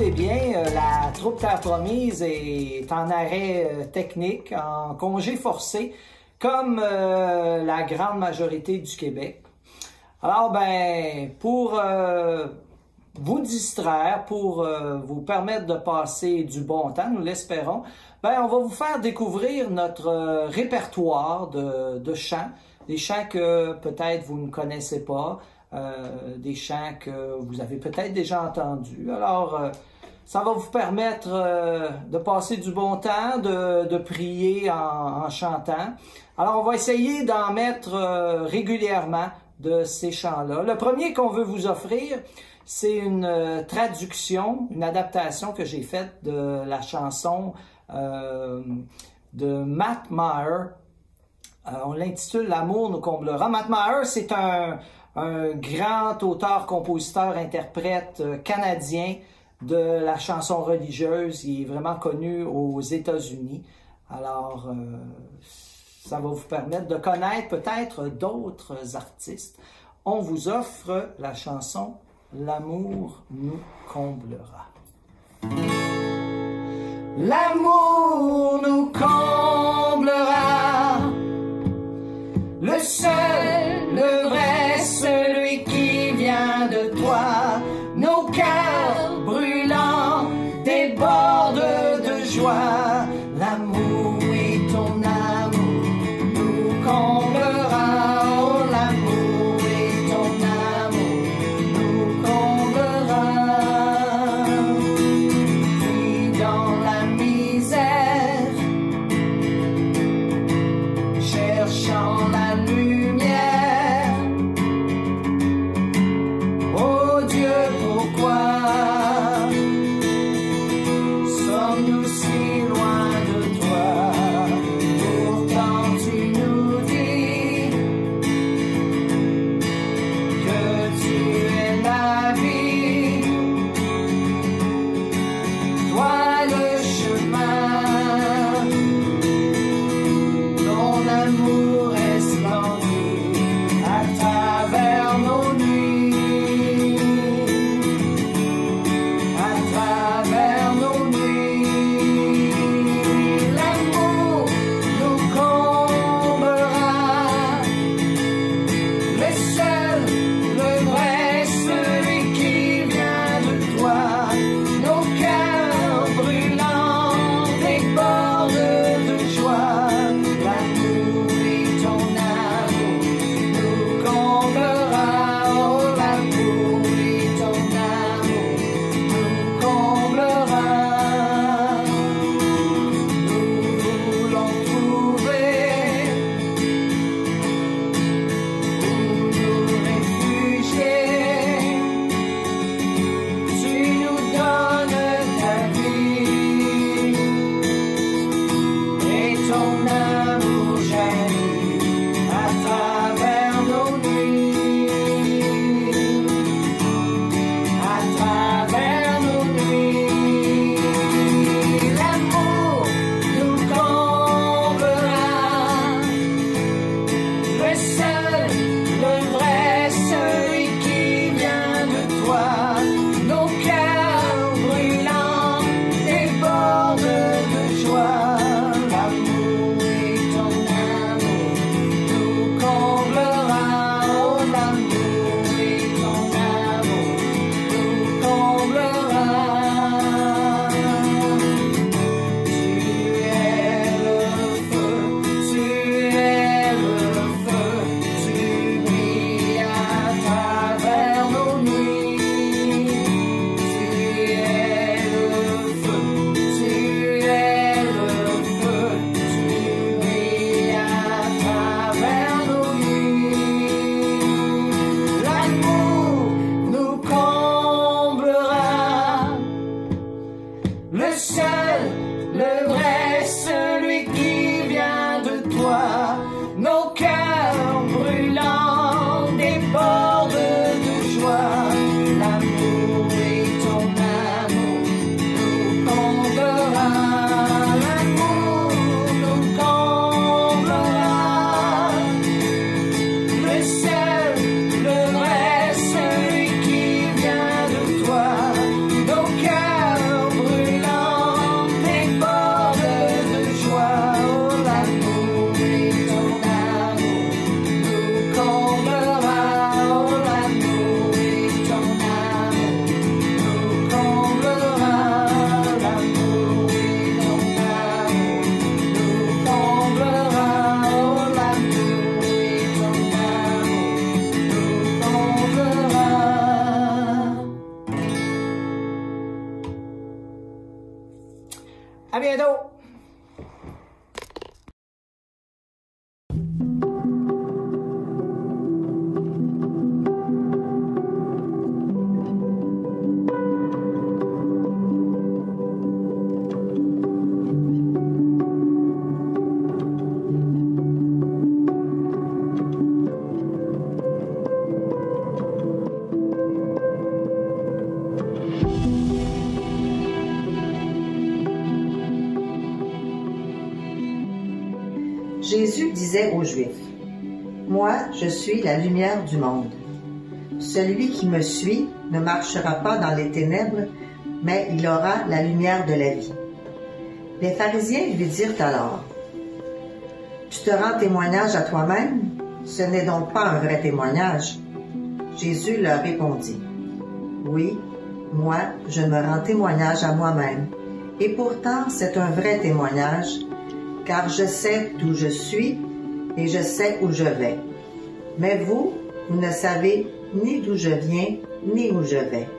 doutez bien, la troupe Terre Promise est en arrêt technique, en congé forcé, comme la grande majorité du Québec. Alors, pour vous distraire, pour vous permettre de passer du bon temps, nous l'espérons, on va vous faire découvrir notre répertoire de chants, des chants que peut-être vous ne connaissez pas, des chants que vous avez peut-être déjà entendus. Alors, ça va vous permettre de passer du bon temps, de prier en chantant. Alors, on va essayer d'en mettre régulièrement de ces chants-là. Le premier qu'on veut vous offrir, c'est une traduction, une adaptation que j'ai faite de la chanson de Matt Maher. On l'intitule « L'amour nous comblera ». Matt Maher, c'est un grand auteur, compositeur, interprète canadien de la chanson religieuse. Il est vraiment connu aux États-Unis. Alors, ça va vous permettre de connaître peut-être d'autres artistes. On vous offre la chanson « L'amour nous comblera ». L'amour nous comblera, le seul, le vrai, celui qui vient de toi. Nos cœurs brûlants débordent de joie. L'amour et ton amour nous comblera. Oh, l'amour et ton amour nous comblera. Puis dans la misère, cherchant la lumière, oh Dieu, pourquoi sommes-nous si loin de toi? Pourtant tu nous dis que tu es la vie, toi le chemin, ton amour est splendide à travers nos nuits, à travers nos nuits. L'amour nous comblera, le seul, le vrai, celui qui vient de toi. Nos cœurs brûlants débordent de joie. L'amour et ton amour nous comblera. Oh, l'amour et ton amour nous comblera. Nous voulons trouver où nous réfugier. Tu nous donnes ta vie et ton amour jaillit à travers nos nuits, à travers nos nuits. L'amour nous comblera, le seul, le vrai, celui qui vient de toi. Nos cœurs brûlants débordent de joie. L'amour et ton amour nous comblera. Oh, l'amour et ton amour nous comblera. Tu es le feu, tu es le feu, tu brilles à travers nos nuits. Tu es le feu, tu es le feu, tu brilles à travers nos nuits. L'amour nous comblera, le seul, le vrai, celui qui vient de toi. Nos cœurs brûlants débordent de joie. L'amour et ton amour nous comblera. L'amour nous comblera, le seul, le vrai, celui qui vient de toi. Nos cœurs À bientôt! Jésus disait aux Juifs, « Moi, je suis la lumière du monde. Celui qui me suit ne marchera pas dans les ténèbres, mais il aura la lumière de la vie. » Les pharisiens lui dirent alors, « Tu te rends témoignage à toi-même? Ce n'est donc pas un vrai témoignage. » Jésus leur répondit, « Oui, moi, je me rends témoignage à moi-même, et pourtant c'est un vrai témoignage, car je sais d'où je suis et je sais où je vais. Mais vous, vous ne savez ni d'où je viens, ni où je vais.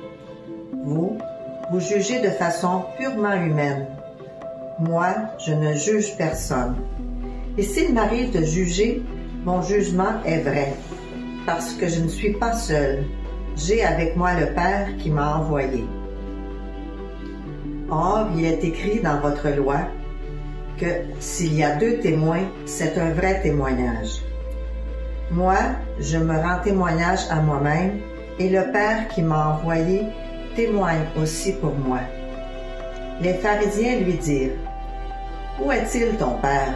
Vous, vous jugez de façon purement humaine. Moi, je ne juge personne. Et s'il m'arrive de juger, mon jugement est vrai, parce que je ne suis pas seul. J'ai avec moi le Père qui m'a envoyé. Or, il est écrit dans votre loi que s'il y a 2 témoins, c'est un vrai témoignage. Moi, je me rends témoignage à moi-même, et le Père qui m'a envoyé témoigne aussi pour moi. » Les pharisiens lui dirent, « Où est-il ton Père? »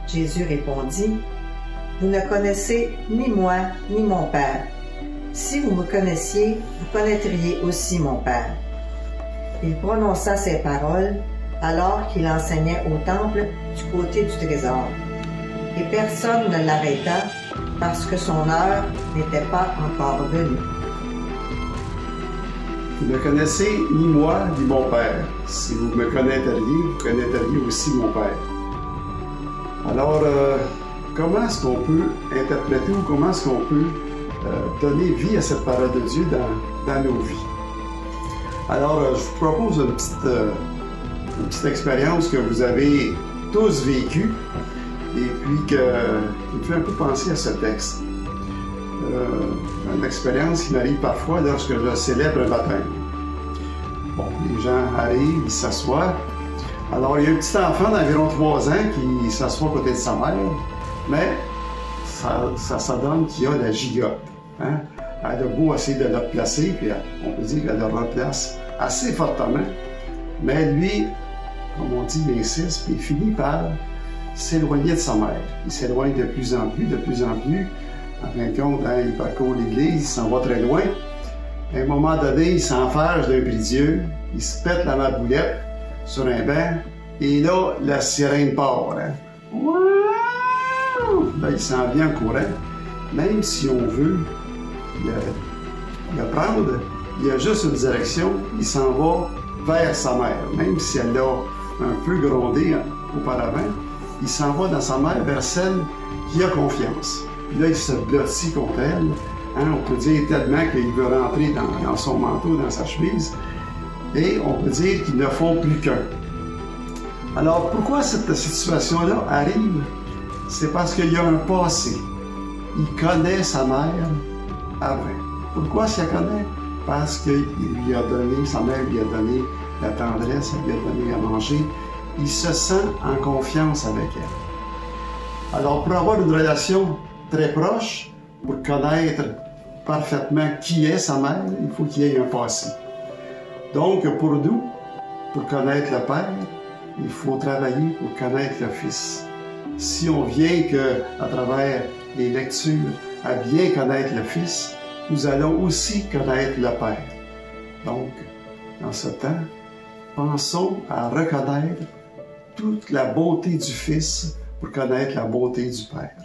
Jésus répondit, « Vous ne connaissez ni moi ni mon Père. Si vous me connaissiez, vous connaîtriez aussi mon Père. » Il prononça ces paroles alors qu'il enseignait au temple du côté du trésor. Et personne ne l'arrêta parce que son heure n'était pas encore venue. Vous ne connaissez ni moi ni mon Père. Si vous me connaîtriez, vous connaîtriez aussi mon Père. Alors, comment est-ce qu'on peut interpréter ou comment est-ce qu'on peut donner vie à cette parole de Dieu dans nos vies? Alors, je vous propose une petite expérience que vous avez tous vécue et puis qui me fait un peu penser à ce texte. Une expérience qui m'arrive parfois lorsque je célèbre un baptême. Bon, les gens arrivent, ils s'assoient. Alors, il y a un petit enfant d'environ 3 ans qui s'assoit à côté de sa mère, mais ça donne qu'il y a la gigote. Hein? Elle a beau essayer de la replacer, puis on peut dire qu'elle la replace assez fortement, mais lui, comme on dit, il insiste, puis il finit par s'éloigner de sa mère. Il s'éloigne de plus en plus, En fin de compte, hein, il parcourt l'église, il s'en va très loin. À un moment donné, il s'enfarge d'un prie Dieu, il se pète la maboulette sur un banc, et là, la sirène part. Hein. Là, il s'en vient en courant. Même si on veut le prendre, il y a juste une direction, il s'en va vers sa mère. Même si elle l'a un peu grondé auparavant, il s'en va dans sa mère vers celle qui a confiance. Puis là, il se blottit contre elle. Hein, on peut dire tellement qu'il veut rentrer dans son manteau, dans sa chemise. Et on peut dire qu'ils ne font plus qu'un. Alors, pourquoi cette situation-là arrive? C'est parce qu'il y a un passé. Il connaît sa mère avant. Pourquoi s'il la connaît? Parce qu'il lui a donné, sa mère lui a donné la tendresse, elle lui a donné à manger. Il se sent en confiance avec elle. Alors, pour avoir une relation très proche, pour connaître parfaitement qui est sa mère, il faut qu'il y ait un passé. Donc, pour nous, pour connaître le Père, il faut travailler pour connaître le Fils. Si on vient qu'à travers les lectures à bien connaître le Fils, nous allons aussi connaître le Père. Donc, dans ce temps, pensons à reconnaître toute la beauté du Fils pour connaître la beauté du Père.